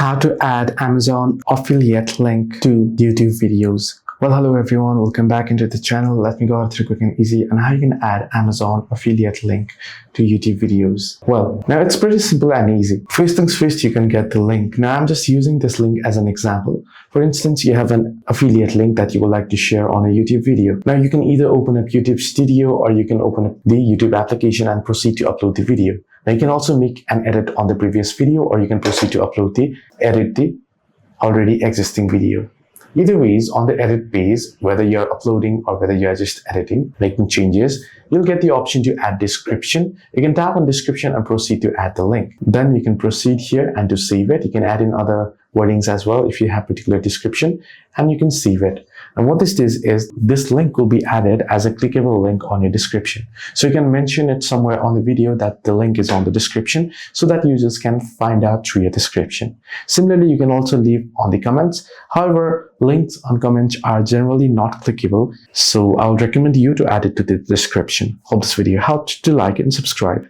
How to add Amazon affiliate link to YouTube videos. Well, hello everyone, welcome back into the channel. Let me go through quick and easy on how you can add Amazon affiliate link to YouTube videos. Well, now it's pretty simple and easy. First things first, you can get the link. Now I'm just using this link as an example. For instance, you have an affiliate link that you would like to share on a YouTube video. Now you can either open up YouTube Studio or you can open up the YouTube application and proceed to upload the video. Now you can also make an edit on the previous video, or you can proceed to edit the already existing video. Either ways, on the edit page, whether you're uploading or whether you're just editing, making changes, you'll get the option to add description. You can tap on description and proceed to add the link. Then you can proceed here and to save it. You can add in other wordings as well if you have particular description, and you can save it. And what this is this link will be added as a clickable link on your description. So you can mention it somewhere on the video that the link is on the description so that users can find out through your description. Similarly, you can also leave on the comments. However, links on comments are generally not clickable, so I would recommend you to add it to the description. Hope this video helped. To like it and subscribe.